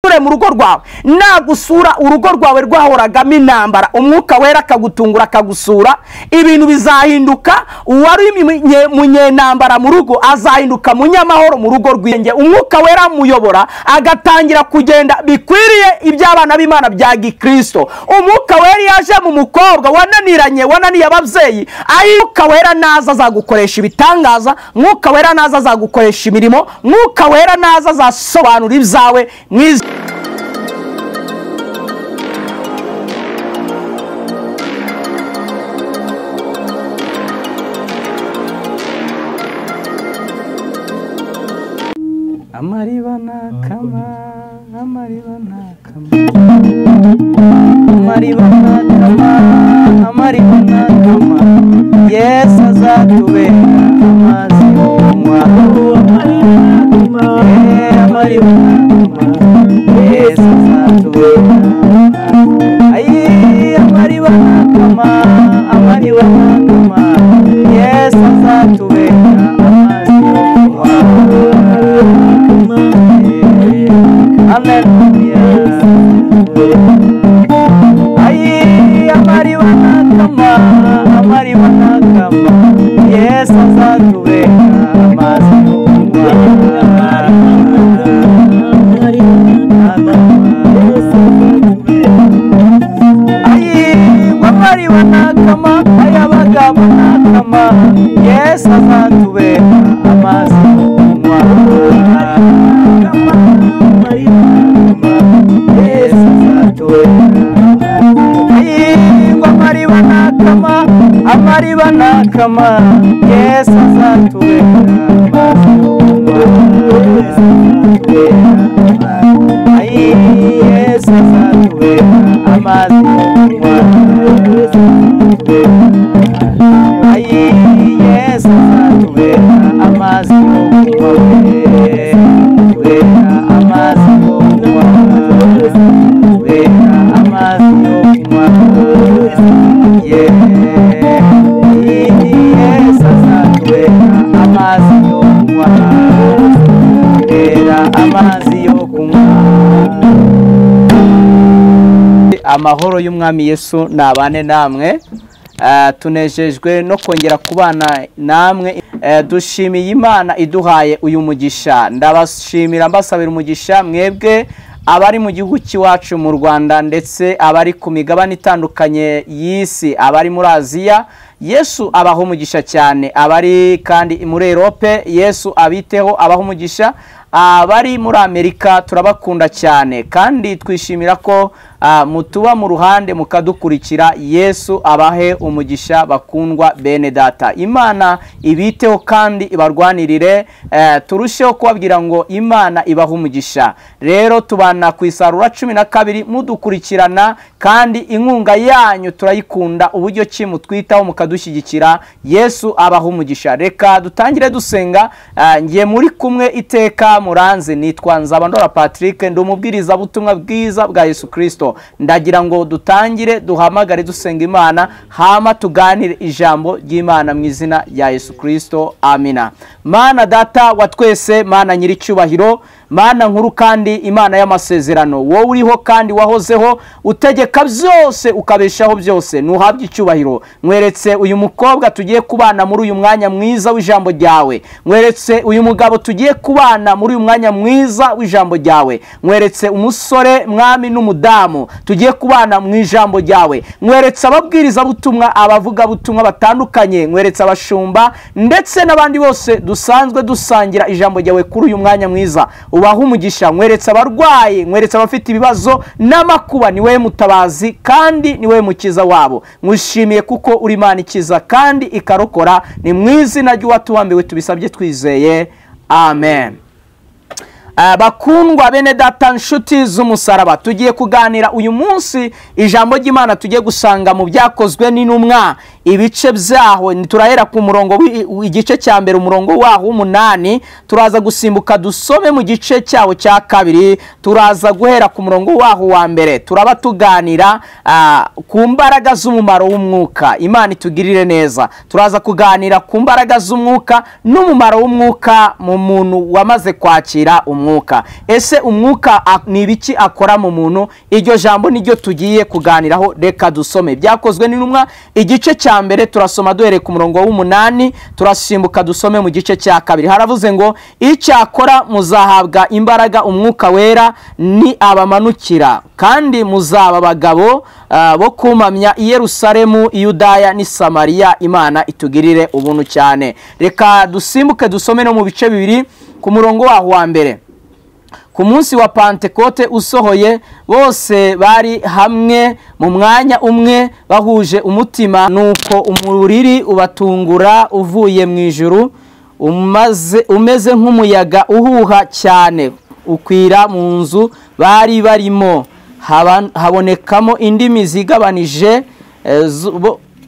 ture mu rugo rwawe, nagusura urugo rwawe rwahoragamo intambara, umwuka wera akagutungura akagusura, ibintu bizahinduka. Uwari munyentambara mu rugo azahinduka munyamahoro mu rugo rw'inge. Umwuka wera muyobora agatangira kugenda bikwiriye iby'abana b'Imana bya Gikristo. Umwuka wera yaje mu mukobwa wananiye ababyeyi, umwuka wera naza azagukoresha ibitangaza, umwuka wera naza azagukoresha imirimo, umwuka wera naza azasobanura ibyawe mwiza. Amariba nakama, amariba nakama, amariba nakama, amariba nakama, Yesu azatubera amazi yo kunywa. Amariba nakama, Yesu azatubera amariba nakama, amariba nakama, Yesu azatubera amazi yo kunywa. Hallelujah. Amariba nakama, amariba nakama, Yesu azatubera amazi yo kunywa. Amariba nakama, ayabagabo nakama, Yesu azatubera amazi yo kunywa. Amariba nakama, amariba nakama, Yesu azatubera amazi yo kunywa. Yesu azatubera amazi yo kunywa. Yesu azatubera amazi yo kunywa. Amazi yo kunywa. Amazi yo kunywa. Yesu azatubera amazi yo kunywa. Amazi yo kunywa. Amahoro y'umwami Yesu nabane namwe. Tunejejwe no kongera kubana namwe. Dushimiye Imana iduhaye uyu mugisha. Ndabashimira mbasabira umugisha mwebwe abari mu gihugu cy'iwacu mu Rwanda, ndetse abari ku migabane itandukanye y'isi, abari muri Aziya, Yesu abaho umugisha cyane. Abari kandi muri Europe, Yesu abiteho abaho umugisha. Abari muri Amerika turabakunda cyane, kandi twishimira ko mutuba mu ruhande mukadukurikira. Yesu abahe umugisha bakundwa bene data. Imana ibiteho kandi ibarwanirire. Turusheho kubabwira ngo Imana ibaha umugisha. Rero tubana ku Isarura 12 mudukurikirana, kandi inkunga yanyu turayikunda, uburyo ki mutwitaho mukadushyigikira. Yesu abaha umugisha. Reka dutangire dusenga. Ngiye muri kumwe iteka muranze, nitwa Nzabandora Patrick, ndi umubwiriza butumwa bwiza bwa Yesu Kristo. Ndagira ngo dutangire duhamagare dusenga Imana, hama tuganire ijambo ry'Imana mu izina rya Yesu Kristo. Amina. Mana data wa twese, Mana nyiri cyubahiro, Mana nkuru kandi Imana y'amasezerano, wowe uriho kandi wahozeho, utegeka byose ukabeshaho byose, nuhabye icyubahiro. Mweretse uyu mukobwa tugiye kubana muri uyu mwanya mwiza w'ijambo ryawe. Mweretse uyu mugabo tugiye kubana muri uyu mwanya mwiza w'ijambo ryawe. Mweretse umusore mwami n'umudamu tugiye kubana mu ijambo ryawe. Mweretse ababwiriza butumwa, abavuga butumwa batandukanye. Mweretse abashumba ndetse n'abandi bose dusanzwe dusangira ijambo ryawe kuri uyu mwanya mwiza. Ubaha umugisha. Mweretse abarwaye, mweretse abafite ibibazo n'amakuba. Ni wewe mutabazi kandi ni wewe mukiza wabo. Mwishimiye kuko uri Imana ikiza kandi ikarokora. Ni mu izina ry'uwatuhambiwe tubisabye twizeye. Amen. Bakundwa bene data nshuti z'umusaraba, tugiye kuganira uyu munsi ijambo ry'Imana tugiye gusanga mu byakozwe n'intumwa ibice byaho. Turahera ku murongo w'igice cya mbere, umurongo waho 8, turaza gusimbuka dusome mu gice cyawo cya kabiri, turaza guhera ku murongo waho wa mbere. Turaba tuganira ku mbaraga z'umumaro w'umwuka. Imana itugirire neza. Turaza kuganira ku mbaraga z'umwuka n'umumaro w'umwuka mu muntu wamaze kwakira umwuka. mwuka. Ese umwuka ni ibiki akora mu muntu? Iryo jambo niryo tugiye kuganiraho. Reka dusome Byakozwe n'Intumwa igice cya mbere, turasoma duhereye ku murongo w'8 turasimbuka dusome mu gice cya 2. Haravuze ngo icyakora muzahabwa imbaraga umwuka wera ni abamanukira, kandi muzaba abagabo bo kumamya i Yerusalemu, i Yudaya n'i Samariya. Imana itugirire ubuntu cyane. Reka dusimbuke dusome no mu bice 2 ku murongo waho wa mbere. Ku munsi wa Pentekote usohoye, bose bari hamwe mu mwanya umwe bahuje umutima, nuko umuriri ubatungura uvuye mu ijuru, umeze nk'umuyaga uhuha cyane, ukwira mu nzu bari barimo. Habonekamo indimi zigabanije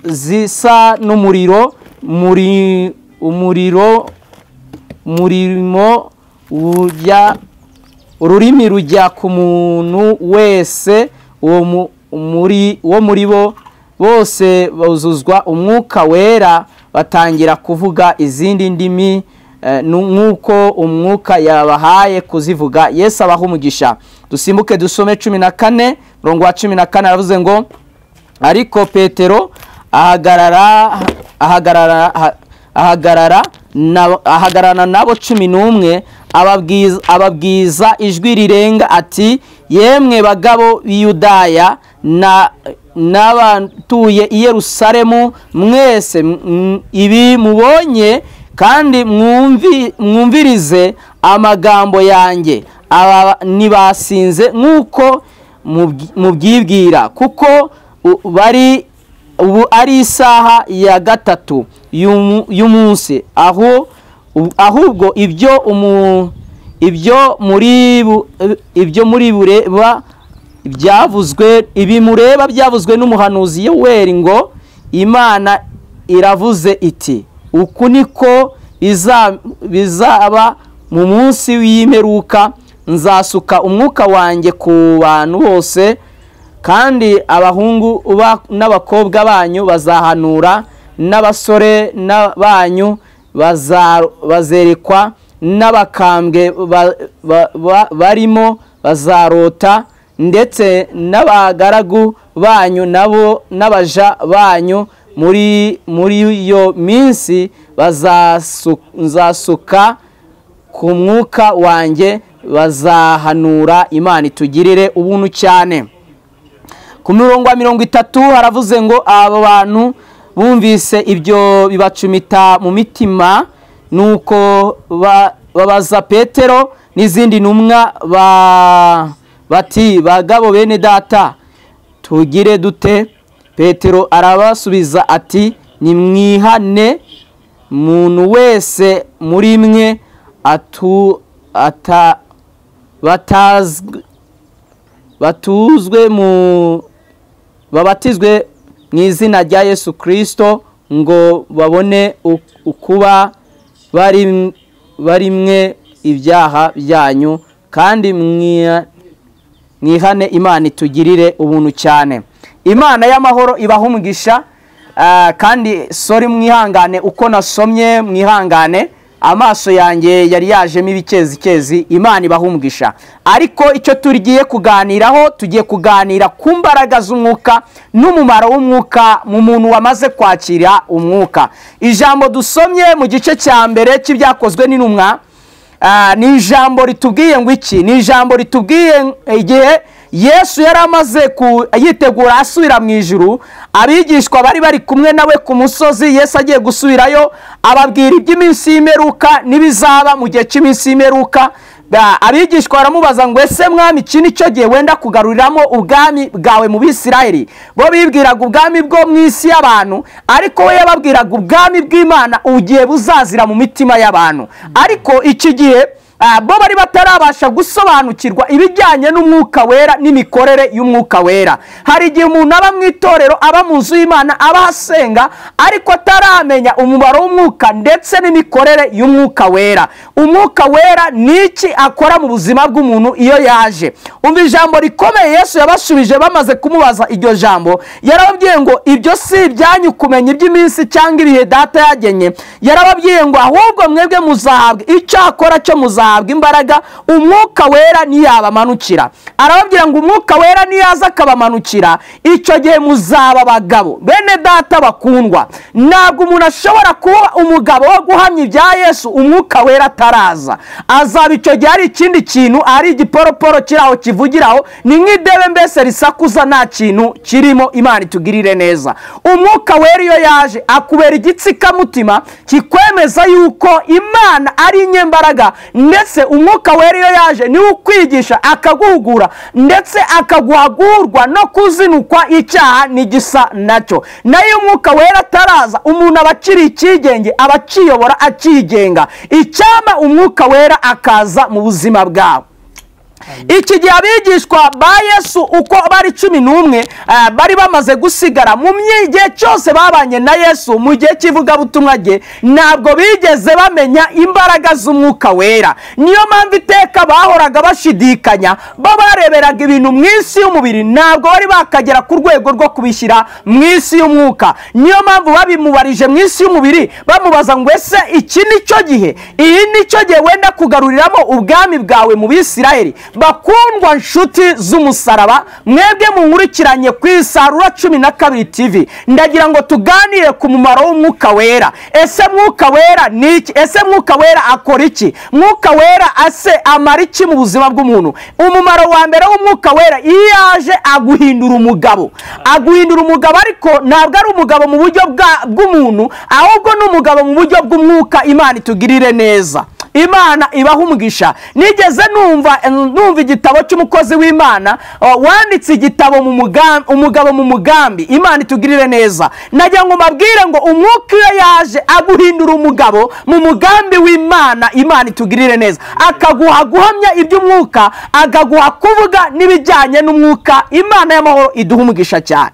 zisa n'umuriro, ururimi rujya ku muntu wese wo muri bo. Bose buzuzwa umwuka wera, batangira kuvuga izindi ndimi nk'uko umwuka yabahaye kuzivuga. Yesu abaha umugisha. Dusimbuke dusome 14 murongo wa 14. Aravuze ngo ariko Petero ahagararana nabo 11, ababwiza ijwi rirenga ati, yemwe bagabo b'i Yudaya n'abatuye i Yerusalemu mwese, ibi mubonye kandi mwumvirize amagambo yanjye. Aba nibasinze nk'uko mubyibwira, kuko ubu ari isaha ya 3 y'umunsi, ahubwo ibyo muri bureba byavuzwe n'umuhanuzi Yoweli ngo, Imana iravuze iti, uku niko bizaba mu munsi w'imperuka, nzasuka umwuka wanjye ku bantu bose, kandi abahungu n'abakobwa banyu bazahanura, n'abasore banyu bazerekwa, n'abakambwe barimo bazarota, ndetse n'abagaragu banyu nabo n'abaja banyu muri iyo minsi nzasuka ku mwuka wanjye, bazahanura. Imana itugirire ubuntu cyane. Ku murongo wa 30 haravuze ngo abo bantu bumvise ibyo bibacumita mu mitima, nuko babaza Petero n'izindi ntumwa bati, bagabo bene data, tugire dute? Petero arabasubiza ati, nimwihane, muntu wese muri mwe babatizwe mu izina rya Yesu Kristo, ngo babone ukuba barimwe ibyaha byanyu, kandi mwihane. Imana itugirire ubuntu cyane. Imana y'amahoro ibaha umugisha. Kandi mwihangane uko nasomye, mwihangane, amaso yanjye yari yajemo ibikezi. Imana ibaha umugisha. Ariko icyo tugiye kuganiraho, tugiye kuganira ku mbaraga z'umwuka n'umumaro w'umwuka mu muntu wamaze kwakira umwuka. Ijambo dusomye mu gice cya mbere cy'Ibyakozwe n'Intumwa, ni ijambo ritubwiye ngo iki? Ni ijambo ritubwiye igihe Yesu yari amaze yitegura asubira mu ijuru, abigishwa bari kumwe nawe ku musozi. Yesu agiye gusubirayo, ababwira iby'iminsi y'imperuka n'ibizaba mu gihe cy'iminsi y'imperuka. Abigishwa baramubaza ngo, ese mwami, iki ni cyo gihe wenda kugaruriramo ubwami bwawe mu Bisirayeli? Bo bibwiraga ubwami bwo mu isi y'abantu, ariko we yababwiraga ubwami bw'Imana ugiye buzazira mu mitima y'abantu. Ariko iki gihe bo bari batarabasha gusobanukirwa ibijyanye n'umwuka wera n'imikorere y'umwuka wera. Hari igihe umuntu aba mu itorero, aba mu nzu y'Imana, aba asenga, ariko ataramenya umumaro w'umwuka ndetse n'imikorere y'umwuka wera. Umwuka wera ni iki akora mu buzima bw'umuntu iyo yaje? Umva ijambo rikomeye Yesu yabashubije bamaze kumubaza iryo jambo. Yarababwiye ngo ibyo si ibyanyu kumenya iby'iminsi cyangwa ibihe data yagenye. Yarababwiye ngo ahubwo mwebwe muzahabwa icyo akora cyo muzahabwa bagahabwa imbaraga, umwuka wera niyabamanukira. Arababwira ngo umwuka wera niyaza akabamanukira, icyo gihe muzaba abagabo. Bene data bakundwa, ntabwo umuntu ashobora kuba umugabo wo guhamya ibya Yesu umwuka wera ataraza. Azaba icyo gihe ari ikindi kintu, ari igiporoporo kiraho kivugiraho, ni nk'idebe mbese risakuza nta kintu kirimo. Imana itugirire neza. Umwuka wera iyo yaje akubera igitsikamutima kikwemeza yuko Imana ari inyembaraga, ndetse umwuka wera iyo yaje ni ukwigisha, akaguhugura, ndetse akaguhagurwa no kuzinukwa icyaha n'igisa nacyo. Nayo umwuka wera ataraza, umuntu aba akiri ikigenge, aba akiyobora akigenga. Icyama umwuka wera akaza mu buzima bwawe. Iki gihe abigishwa ba Yesu uko bari 11 bari bamaze gusigara mu gihe cyose babanye na Yesu mu gihe cy'ivugabutumwa rye, ntabwo bigeze bamenya imbaraga z'umwuka wera. Niyo mpamvu iteka bahoraga bashidikanya, bareberaga ibintu mu isi y'umubiri, ntabwo bari bakagera ku rwego rwo kubishyira mu isi y'umwuka. Niyo mpamvu babimubarije mu isi y'umubiri bamubaza ngo ese iki nicyo gihe, iyi nicyo gihe wenda kugaruriramo ubwami bwawe mu Bisirayeli? Bakundwa nshuti z'umusaraba, mwebwe munkurikiranye ku Isarura 12 TV, ndagira ngo tuganire ku mumaro w'umwuka wera. Ese mwuka wera ni iki? Ese mwuka wera akora iki? Mwuka wera ase amara iki mu buzima bw'umuntu? Umumaro wa mbere w'umwuka wera, iyo yaje aguhindura umugabo. Aguhindura umugabo, ariko ntabwo ari umugabo mu buryo bw'umuntu, ahubwo ni umugabo mu buryo bw'umwuka. Imana itugirire neza. Imana ibaha umugisha. Nigeze numva igitabo cy'umukozi w'Imana wanditse igitabo umugabo mu mugambi. Imana itugirire neza. Nagira ngo mbabwire ngo umwuka iyo yaje aguhindura umugabo mu mugambi w'Imana. Imana itugirire neza, akaguha guhamya iby'umwuka, akaguha kuvuga n'ibijyanye n'umwuka. Imana y'amahoro iduha umugisha cyane.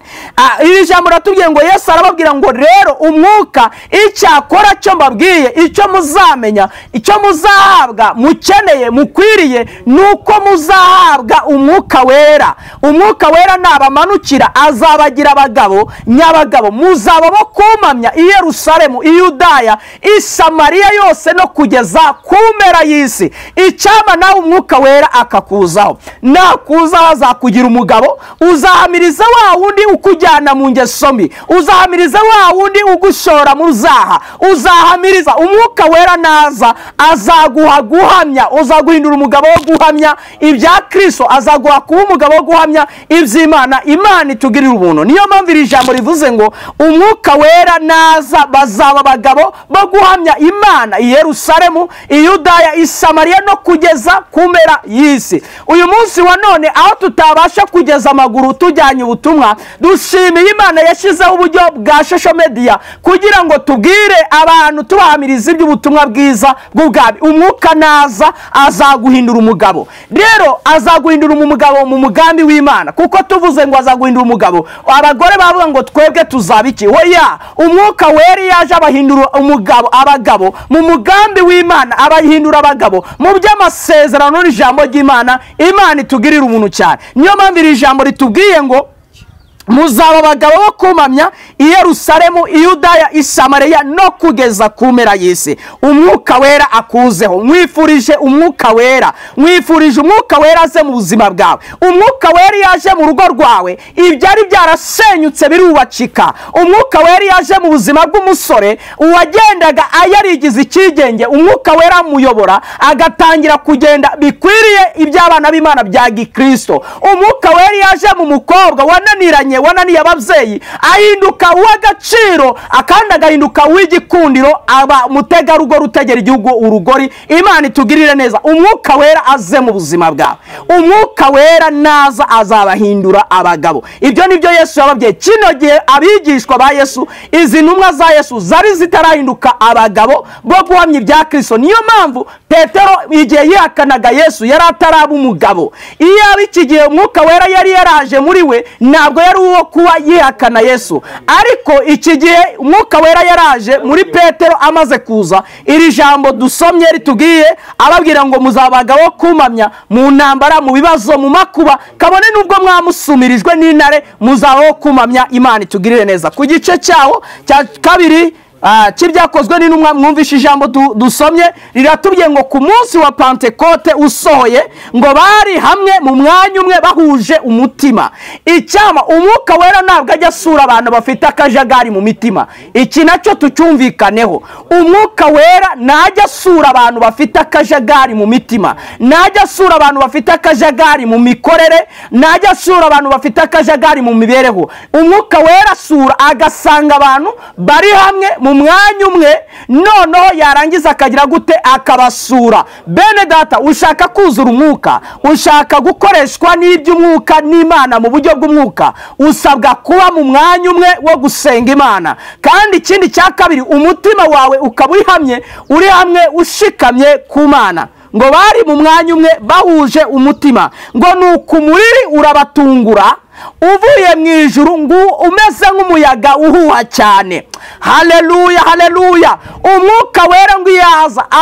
Iri jambo ratubwiye ngo Yesu arababwira ngo rero umwuka icyakora cyo mbabwiye, icyo muzamenya, icyo muzahabwa, mukeneye, mukwiriye, nuko muzahabwa umwuka wera. Umwuka wera nabamanukira azabagira abagabo nyabagabo, muzaba bo kumamya i Yerusalemu, i Yudaya, i Samariya yose no kugeza ku mpera y'isi. Icyama nawe umwuka wera akakuzaho, nakuzaho azakugira umugabo, uzahamiriza wa wundi ukujyana mu ngeso mbi, uzahamiriza wa wundi ugushora mu zaha, uzahamiriza. Umwuka wera naza azaguha guhamya, uzaguhindura umugabo wo guhamya ibya Kristo, azaguha kuba umugabo wo guhamya iby'Imana. Imana itugirira ubuntu. Niyo mpamvu iri jambo rivuze ngo umwuka wera naza bazaba abagabo bo guhamya Imana i Yerusalemu, i Yudaya, i Samariya no kugeza ku mpera y'isi. Uyu munsi wa none aho tutabasha kugeza amaguru tujyanye ubutumwa, dushimiye Imana yashyizeho uburyo bwa social media kugira ngo tubwire abantu, tubahamirize iby'ubutumwa bwiza bw'ubwami. Umwuka naza azaguhindura umugabo. Rero azaguhindura umugabo mu mugambi w'Imana, kuko tuvuze ngo azaguhindura umugabo, abagore bavuga ngo twebwe tuzabiki. Oya, umwuka wera yaje abahindura umugabo, abagabo mu mugambi w'Imana, abahindura abagabo mu by'amasezerano n'ijambo ry'Imana. Imana itugirira umuntu cyane. Niyo mpamvu iri jambo ritubwiye ngo muzaba abagabo bo kumamya i Yerusalemu, i Yudaya, i Samariya no kugeza ku mpera y'isi. Umwuka wera akuzeho. Mwifurije umwuka wera, mwifurije umwuka wera aze mu buzima bwawe. Umwuka wera yaje mu rugo rwawe, ibyari byarasenyutse birubakika. Umwuka wera yaje mu buzima bw'umusore uwagendaga yarigize ikigenge, umwuka wera muyobora agatangira kugenda bikwiriye iby'abana b'Imana bya Gikristo. Umwuka wera yaje mu mukobwa wananiye ababyeyi, ahinduka uw'agaciro, akandi agahinduka uw'igikundiro, aba mutegarugori utegera igihugu urugori. Imana itugirire neza. Umwuka wera aze mu buzima bwawe. Umwuka wera naza azabahindura abagabo. Ibyo nibyo Yesu yababwiye. Kino gihe abigishwa ba Yesu, izi ntumwa za Yesu zari zitarahinduka abagabo bo guhamya ibya Kristo. Niyo mpamvu Petero igihe yihakanaga Yesu yari ataraba umugabo. Iyo iki gihe umwuka wera yari yaraje muri we, ntabwo yari uwo kuba yihakana Yesu. Ariko iki gihe umwuka wera yaraje muri Petero amaze kuza. Iri jambo dusomye ritubwiye ababwira ngo muzabagabo wo kumamya mu ntambara, mu bibazo, mu makuba, kabone nubwo mwamusumirijwe n'intare, muzaba wo kumamya. Imana itugirire neza. Ku gice cyaho cya kabiri cy'ibyakozwe n'intumwa mwumvishe ijambo dusomye riratubwiye ngo ku munsi wa Pentekote usohoye ngo bari hamwe mu mwanya umwe bahuje umutima. Icyama umwuka wera ntabwo ajya asura abantu bafite akajagari mu mitima. Iki nacyo tucyumvikaneho. Umwuka wera najya asura abantu bafite akajagari mu mitima, najya asura abantu bafite akajagari mu mikorere, najya asura abantu bafite akajagari mu mibereho. Umwuka wera asura agasanga abantu bari hamwe mu mwanya umwe, noneho yarangiza akagira gute akabasura. Bene data, ushaka kuzura umwuka, ushaka gukoreshwa n'iby'umwuka n'Imana mu buryo bw'umwuka, usabwa kuba mu mwanya umwe wo gusenga Imana. Kandi ikindi cya kabiri, umutima wawe ukaba uri hamwe ushikamye ku Mana. Ngo bari mu mwanya umwe bahuje umutima, ngo nuko umuriri urabatungura uvuye mu ijuru ngo umeze nk'umuyaga uhuha cyane. Haleluya, haleluya. Umwuka wera ngo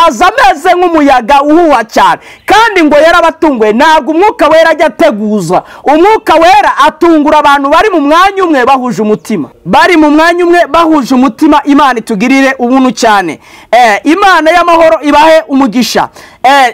aza ameze nk'umuyaga uhuha cyane, kandi ngo yarabatunguye. Ntabwo umwuka wera ajya ateguza. Umwuka wera atungura abantu bari mu mwanya umwe bahuje umutima, bari mu mwanya umwe bahuje umutima. Imana itugirire ubuntu cyane. Imana y'amahoro ibahe umugisha.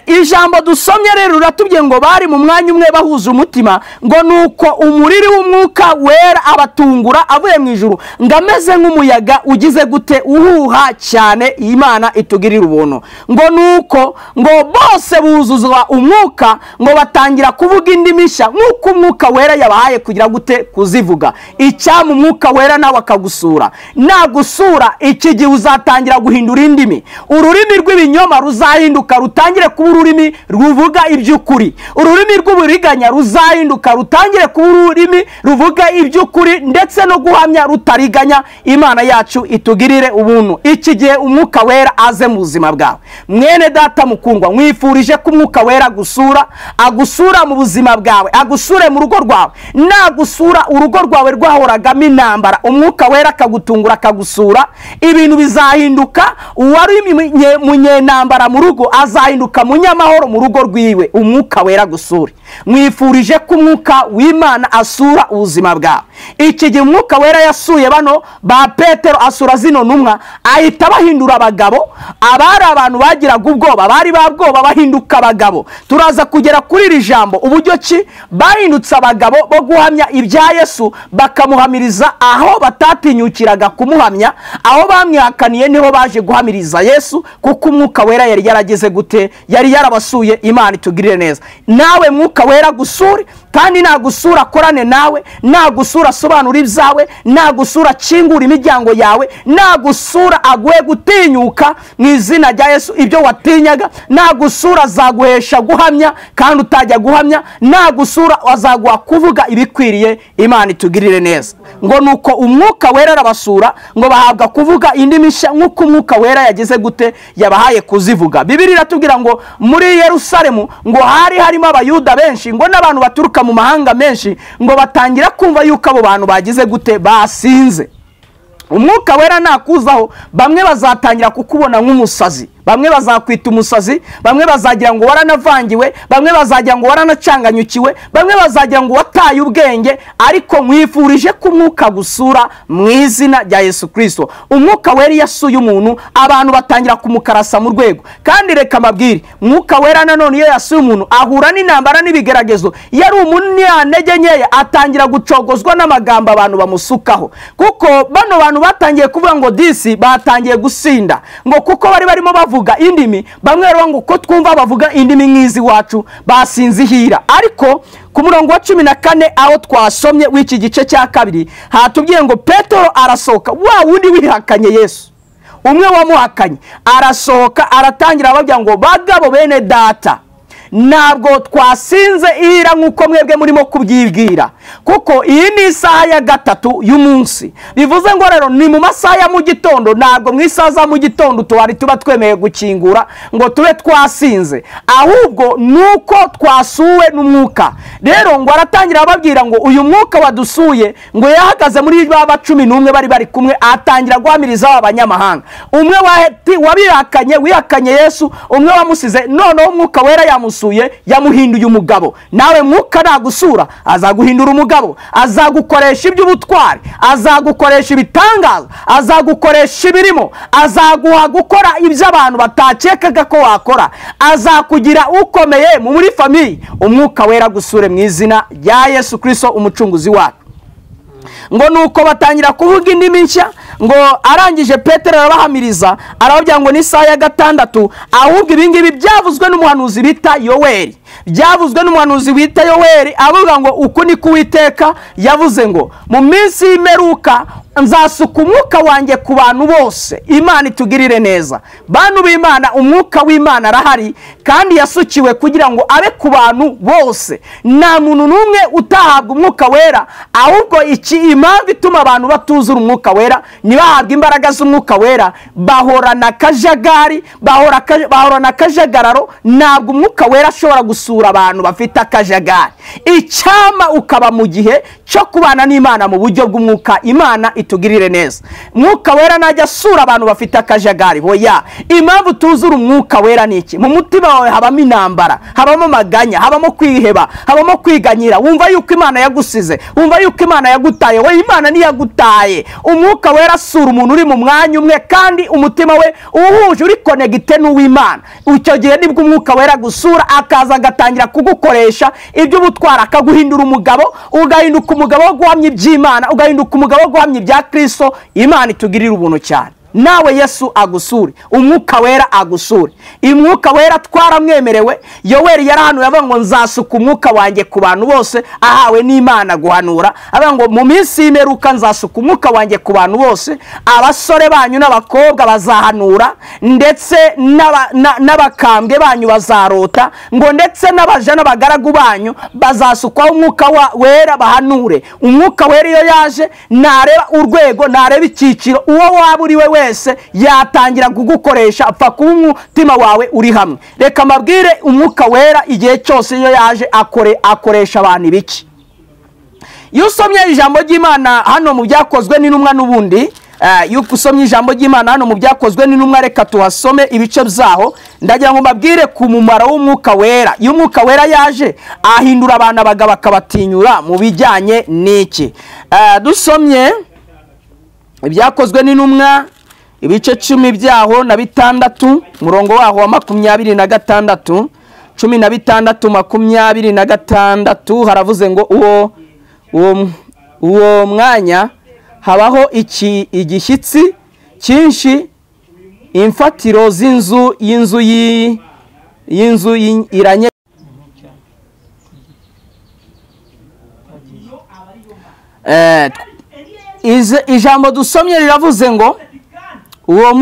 Ijambo dusomye rero ratubwiye ngo bari mu mwanya umwe bahuje umutima, ngo nuko umuriri w'umwuka wera abatungura avuye mu ijuru ngo ameze nk'umuyaga ugize gute uhuha cyane. Imana itugirire ubuntu. Ngo nuko ngo bose buzuzwa umwuka ngo batangira kuvuga indimi nshya nk'uko umwuka wera yabahaye kugira gute kuzivuga. Icyama umwuka wera nawe akagusura, nagusura iki gihe uzatangira guhindura indimi. Ururimi rw'ibinyoma ruzahinduka rutangire kuba ururimi ruvuga iby'ukuri. Ururimi rw'uburiganya ruzahinduka rutangire kuba ururimi ruvuga iby'ukuri, ndetse no guhamya rutariganya. Imana yacu itugirire ubuntu. Iki gihe umwuka wera aze mu buzima bwawe. Mwene data mukundwa, mwifurije ko umwuka wera agusura mu buzima bwawe, agusure mu rugo rwawe. Nagusura urugo rwawe rwahoragamo intambara, umwuka wera akagutungura akagusura, ibintu bizahinduka. Uwari munyentambara mu rugo azahinduka munyamahoro mu rugo rwiwe. Umwuka wera gusure. Mwifurije ko umwuka w'Imana asura ubuzima bwawe. Iki gihe umwuka wera yasuye bano ba Petero, asura zino ntumwa, ahita bahindura abagabo. Abari abantu bagiraga ubwoba, bari babwoba, bahinduka abagabo. Turaza kugera kuri iri jambo uburyo ki bahindutse abagabo bo guhamya ibya Yesu, bakamuhamiriza aho batatinyukiraga kumuhamya. Aho bamwihakaniye niho baje guhamiriza Yesu, kuko umwuka wera yari yarageze gute, yari yarabasuye. Imana itugirire neza. Nawe mwuka wera gusure, kandi nagusura akorane nawe, nagusura asobanura ibyawe, nagusura akingura imiryango yawe, nagusura aguhe gutinyuka mu izina rya Yesu. Ibyo watinyaga nagusura azaguhesha guhamya kandi utajya guhamya, nagusura azaguha kuvuga ibikwiriye. Imana itugirire neza. Ngo nuko umwuka wera arabasura ngo bahabwa kuvuga indimi nshya nk'uko umwuka wera yagize gute yabahaye kuzivuga. Bibiliya iratubwira ngo muri Yerusalemu ngo hari harimo abayuda benshi, ngo n'abantu baturuka mu mahanga menshi, ngo batangira kumva yuko abo bantu bagize gute basinze. Umwuka wera nakuzaho, bamwe bazatangira kukubona nk'umusazi, bamwe bazakwita umusazi, bamwe bazagira ngo waranavangiwe, bamwe bazagira ngo waranacanganyukiwe, bamwe bazagira ngo wataye ubwenge. Ariko mwifurije ko umwuka gusura mu izina rya Yesu Kristo. Umwuka wera yasuye umuntu, abantu batangira kumukarasa mu rwego. Kandi reka mabwire, umwuka wera nanone iyo yasuye umuntu ahura n'intambara n'ibigeragezo. Yari umunyantege nkeya atangira gucogozwa n'amagambo abantu bamusukaho, kuko bano bantu batangiye kuvuga ngo disi batangiye gusinda, ngo kuko bari barimo bavuga indimi. Bamwe rero ngo ko twumva bavuga indimi nk'izi wacu basinzihira. Ariko ku murongo wa 14 aho twasomye w'iki gice cya kabiri hatubwiye ngo Petero arasohoka, wa wundi wihakanye Yesu, umwe wamuhakanye, arasohoka aratangira ababwira ngo bagabo bene data, ntabwo twasinze ihira nk'uko mwebwe murimo kubyibwira, kuko iyi ni isaha ya gatatu y'umunsi. Bivuze ngo rero ni mu masaha ya mu gitondo, ntabwo mu isaha za mu gitondo tuba twemeye gukingura ngo tube twasinze, ahubwo nuko twasuwe n'umwuka. Rero ngo aratangira ababwira ngo uyu mwuka wadusuye ngo yahagaze muri ba 11 bari kumwe, atangira guhamiriza abanyamahanga. Umwe wihakanye Yesu, umwe wamusize, noneho umwuka wera yamusuye yamusuye yamuhinduye umugabo. Nawe mwuka nagusura azaguhindura umugabo, azagukoresha iby'ubutwari, azagukoresha ibitangaza, azagukoresha ibirimo, azaguha gukora ibyo abantu batakekaga ko wakora, azakugira ukomeye muri famiye. Umwuka wera gusure mu izina rya Yesu Kristo umucunguzi wacu. Ngo nuko batangira kuvuga indimi nshya, ngo arangije Petero arabahamiriza arababwira ngo ni isaha ya 6, ahubwo ibingibi byavuzwe n'umuhanuzi bita Yoweli. Byavuzwe n'umuhanuzi bita Yoweli avuga ngo uku ni Uwiteka yavuze ngo mu minsi y'imperuka nzasuka umwuka wanjye ku bantu bose. Imana itugirire neza. Bantu b'Imana, umwuka w'Imana arahari kandi yasukiwe kugira ngo abe ku bantu bose. Nta muntu n'umwe utahabwa umwuka wera, ahubwo impamvu ituma abantu batuzura umwuka wera ntibahabwe imbaraga z'umwuka wera, bahorana akajagari, bahorana akajagararo. Ntabwo umwuka wera ashobora gusura abantu bafite akajagari. Icyama ukaba mu gihe cyo kubana n'Imana mu buryo bw'umwuka. Imana itugirire neza. Mwuka wera najya asura abantu bafite akajagari. Hoya, impamvu tuzura umwuka wera niki? Mu mutima wawe habamo intambara, habamo maganya, habamo kwiheba, habamo kwiganyira. Wumva yuko Imana yagusize, wumva yuko Imana yagutaye. We Imana ntiyagutaye. Umwuka wera asura umuntu uri mu mwanya umwe kandi umutima we uhuje, uri connecte n'uw'Imana. Icyo gihe nibwo umwuka wera gusura akaza agatangira kugukoresha iby'ubutwara, akaguhindura umugabo, ugahinduka umugabo wo guhamya iby'Imana, ugahinduka umugabo wo guhamya ibya Kristo. Imana itugirira ubuntu cyane. Nawe Yesu agusure, umwuka wera agusure. Umwuka wera twaramwemerewe. Yoweli yarahanuye avuga ngo nzasuka umwuka wanjye ku bantu bose, ahawe n'Imana guhanura. Avuga ngo mu minsi y'imperuka nzasuka umwuka wanjye ku bantu bose, abasore banyu n'abakobwa bazahanura, ndetse n'abakambwe banyu bazarota, ngo ndetse n'abaja n'abagaragu banyu bazasukwaho umwuka wera bahanure. Umwuka wera iyo yaje nareba urwego, nareba icyiciro, uwo waba uri we wese yatangira kugukoresha, apfa kuba umutima wawe uri hamwe. Reka mabwire, umwuka wera igihe cyose iyo yaje akoresha abantu ibiki. Iyo usomye ijambo ry'Imana hano mu byakozwe n'intumwa n'ubundi, iyo usomye ijambo ry'Imana hano mu byakozwe n'intumwa, reka tuhasome ibice byaho. Ndagira ngo mbabwire ku mumaro w'umwuka wera. Iyo umwuka wera yaje ahindura abantu abagabo akabatinyura mu bijyanye n'iki. Dusomye ibyakozwe n'intumwa ibice 10 byaho na 6, murongo waho wa 26, 16-26 haravuze ngo uwo mwanya habaho igishyitsi cyinshi, imfatiro y'inzu iranye. Ijambo dusomye riravuze ngo uwo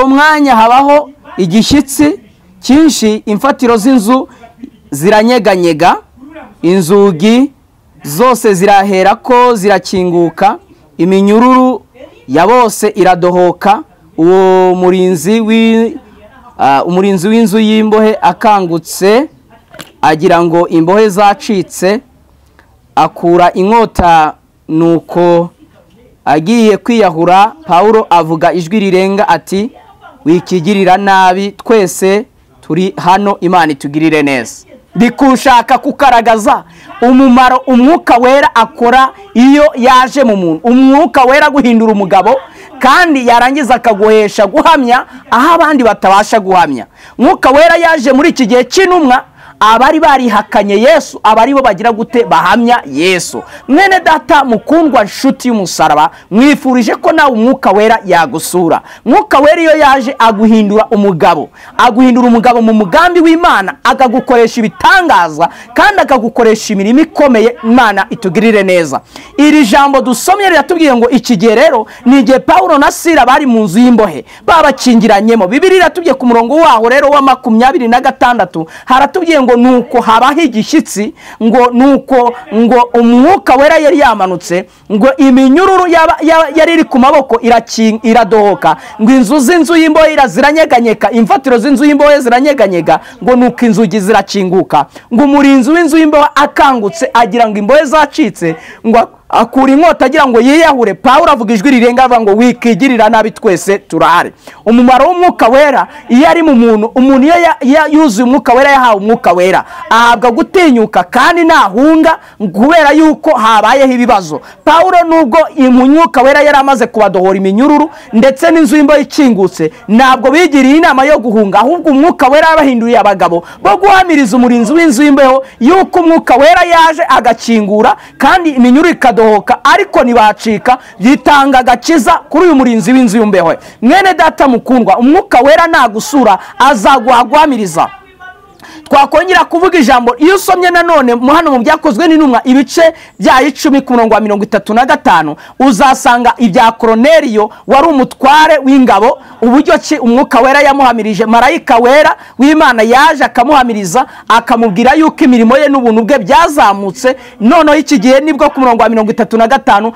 mwanya habaho igishyitsi cyinshi, imfatiro z'inzu ziranyeganyega, inzugi zose ziraherako zirakinguka, iminyururu ya bose iradohoka. Uwo umurinzi w'inzu y'imbohe akangutse agira ngo imbohe zacitse, akura inkota, nuko agiye kwiyahura. Pawulo avuga ijwi rirenga ati, wikigirira nabi, twese turi hano, Imana itugirire neza. Bikushaka kukaragaza umumaro umwuka wera akora iyo yaje mu muntu. Umwuka wera guhindura umugabo kandi yarangiza akaguhesha guhamya aho abandi batabasha guhamya. Umwuka wera yaje muri iki gihe cy'intumwa, abari barihakanye Yesu abari bo bagira gute bahamya Yesu. Mwene data mukundwa nshuti y'umusaraba, mwifurije ko nawe umwuka wera yagusura. Umwuka wera iyo yaje aguhindura umugabo, aguhindura umugabo mu mugambi w'Imana, akagukoresha ibitangaza kandi akagukoresha imirimo ikomeye. Imana itugirire neza. Iri jambo dusomye riratubwiye ngo iki gihe rero ni igihe Pawulo na Sila bari mu nzu y'imbohe babakingiranyemo. Bibiliya iratubwiye ku murongo waho rero wa 26 haratubwiye ngo nuko habaho igishyitsi, ngo umwuka wera yari yamanutse, ngo iminyururu yari iri ku maboko iradohoka, ngo inzu y'imbohe ziranyeganyeka, imfatiro z'inzu y'imbohe ziranyeganyega, ngo nuko inzugi zirakinguka, ngo umurinzi w'inzu y'imbohe akangutse agira ngo imbohe zacitse, ngo akura inkota agira ngo yiyahure. Pawulo avuga ijwi rirenga avuga ngo wikigirira nabi twese turahari. Umumaro w'umwuka wera iyo ari mu muntu, umuntu iyo yuzuye umwuka wera, yahawe umwuka wera, ahabwa gutinyuka kandi ntahunga kubera yuko habayeho ibibazo. Pawulo nubwo umwuka wera yari amaze kubadohora iminyururu ndetse n'inzu y'imbohe ikingutse, ntabwo bigiriye inama yo guhunga, ahubwo umwuka wera yabahinduriye abagabo bo guhamiriza umurinzi w'inzu y'imbeho yuko umwuka wera yaje agakingura kandi iminyururu ikadohoka, ariko ntibacika, bitanga agakiza kuri uyu murinzi w'inzu y'imbeho. Mwene data mukundwa, umwuka wera nagusura azaguha guhamiriza. Twakongera kuvuga ijambo iyo usomye nanone hano mu byakozwe n'intumwa ibice bya 10 ku murongo wa 35 uzasanga ibya Koroneliyo wari umutware w'ingabo, uburyo ki umwuka wera yamuhamirije. Marayika wera w'Imana yaje akamuhamiriza, akamubwira yuko imirimo ye n'ubuntu bwe byazamutse. Noneho iki gihe nibwo ku murongo wa 35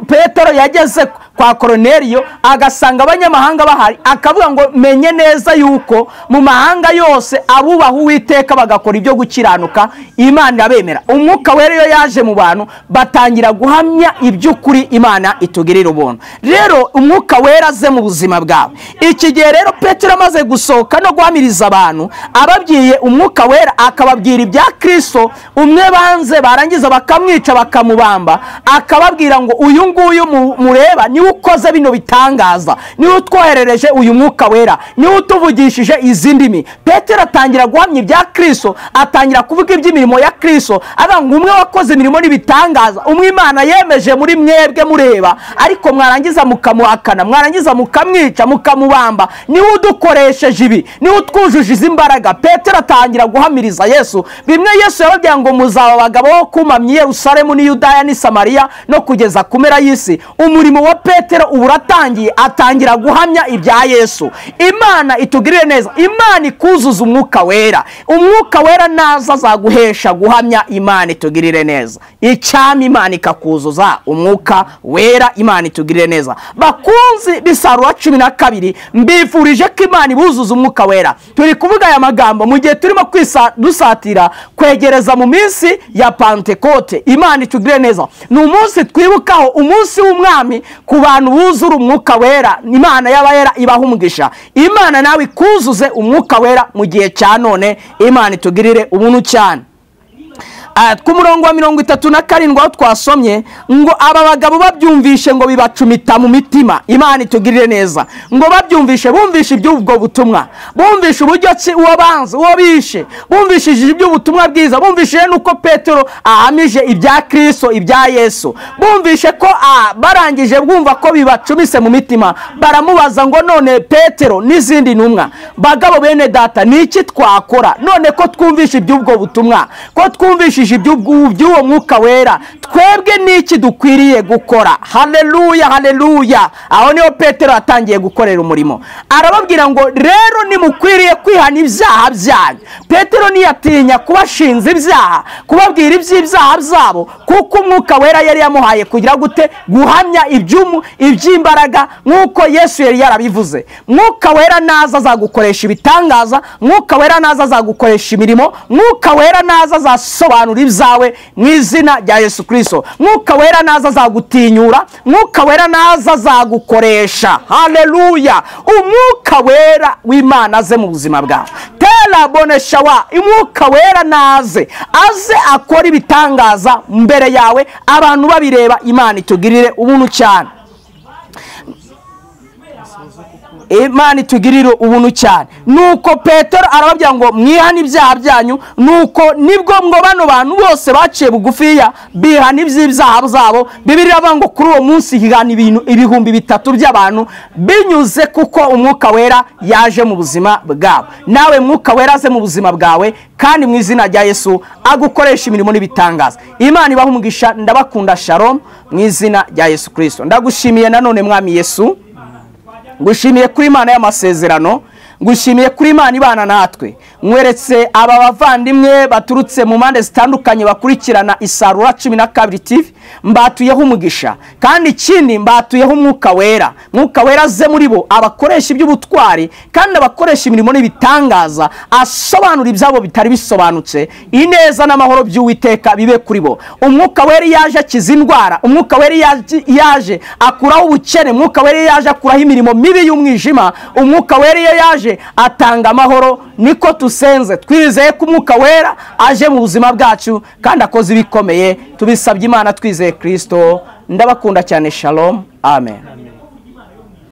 Petero yageze kwa Koroneliyo agasanga abanyamahanga bahari, akavuga ngo menye neza yuko mu mahanga yose abubaha Uwiteka bagakora ibyo gukiranuka Imana irabemera. Umwuka wera iyo yaje mu bantu batangira guhamya iby'ukuri Imana itugirira ubuntu. Rero umwuka wera aze mu buzima bwawe. Iki gihe rero Petero amaze gusohoka no guhamiriza abantu, ababwiye umwuka wera akababwira ibya Kristo, umwe banze barangiza bakamwica bakamubamba, akababwira ngo uyu nguyu mureba niwe ukoze bino bitangaza, niwe utwoherereje uyu mwuka wera, niwe utuvugishije izi ndimi. Petero atangira guhamya ibya Kristo, atangira kuvuga iby'imirimo ya Kristo, avuga ngo umwe wakoze imirimo n'ibitangaza, umwe Imana yemeje muri mwebwe mureba, ariko mwarangiza mukamuhakana, mwarangiza mukamwica mukamubamba, niwe udukoresheje ibi, niwe utwujuje izi mbaraga. Petero atangira guhamiriza Yesu. Bimwe Yesu yababwiye ngo muzaba abagabo bo kumamya Yerusalemu ni Yudaya ni Samariya no kugeza ku mpera y'isi. Umurimo wa Petero uburatangiye, atangira guhamya ibya Yesu. Imana itugirire neza, Imana ikuzuza umwuka wera. Umwuka wera naza azaguhesha guhamya Imana itugirire neza. Icyami Imana ikakuzuza umwuka wera, Imana itugirire neza. Bakunzi b'Isarura 12 mbifurije ko Imana ibuzuza umwuka wera. Turi kuvuga aya magambo mu gihe turimo dusatira kwegereza mu minsi ya Pentekote. Imana itugirire neza. Ni umunsi twibukaho umunsi w'umwami ku bantu buzura umwuka wera. Imana y'abayera ibaha umugisha. Imana nawe ikuzuze umwuka wera mu gihe cya none. Imana itugirire ubuntu cyane. Ku murongo wa 37 aho twasomye ngo aba bagabo babyumvishe ngo bibacumita mu mitima. Imana itugirire neza. Ngo babyumvishe, bumvishe iby'ubwo butumwa, bumvishe uburyo ki uwo banze uwo bishe, bumvishije iby'ubutumwa bwiza, bumvishe nuko Petero ahamije ibya Kristo ibya Yesu, bumvishe ko barangije bwumva ko bibacumise mu mitima. Baramubaza ngo none Petero n'izindi ntumwa, bagabo bene data, niki twakora none ko twumvishe iby'ubwo butumwa, ko twumvishe iby'uwo mwuka wera, twebwe niki dukwiriye gukora? Haleluya, haleluya. Aho niho Petero atangiye gukorera umurimo. Arababwira ngo rero nimukwiriye kwihana ibyaha byanyu. Petero ntiyatinya kubashinza ibyaha, kubabwira iby'ibyaha byabo, kuko umwuka wera yari yamuhaye kugira gute? Guhamya iby'imbaraga nk'uko Yesu yari yarabivuze. Mwuka wera naza azagukoresha ibitangaza, mwuka wera naza azagukoresha imirimo, mwuka wera naza azasobanura ibyawe mu izina rya Yesu Kristo. Mwuka wera naza azagutinyura, mwuka wera naza azagukoresha. Haleluya. Umwuka wera w'Imana aze mu buzima bwawe. Tela boneshawa, umwuka wera naze aze akora ibitangaza mbere yawe, abantu babireba. Imana itugirire ubuntu cyane. Imana itugirire ubuntu cyane. Nuko Petero arababwira ngo mwihana ibyaha byanyu. Nuko nibwo ngo bano bantu bose baciye bugufiya bihana iby'ibyaha byabo. Bibiliya ivuga ngo kuri uwo munsi higana ibihumbi 3 by'abantu binyuze kuko umwuka wera yaje mu buzima bwabo. Nawe mwuka wera aze mu buzima bwawe, kandi mu izina rya Yesu agukoresha imirimo n'ibitangaza. Imana ibaha umugisha. Ndabakunda. Shalom mu izina rya Yesu Kristo. Ndagushimiye nanone mwami Yesu, ngushimiye kuri Imana y'amasezerano, ngushimiye kuri Imana ibana natwe, mweretse aba bavandimwe baturutse mu mpande zitandukanye bakurikirana Isarura 12 TV, mbatuyeho umugisha kandi ikindi mbatuyeho umwuka wera ze muri bo, abakoresha iby'ubutwari kandi abakoresha imirimo n'ibitangaza, asobanura ibyabo bitari bisobanutse, ineza n'amahoro by'Uwiteka bibe kuri bo. Umwuka wera yaje akiza indwara, umwuka wera yaje akuraho ubukene, umwuka wera yaje akuraho imirimo mibi y'umwijima, umwuka wera yaje atanga amahoro. Niko tusenze twizeye ko umwuka wera aje mu buzima bwacu kandi akoze ibikomeye, tubisabye Imana twizeye Kristo. Ndabakunda cyane. Shalom, amen.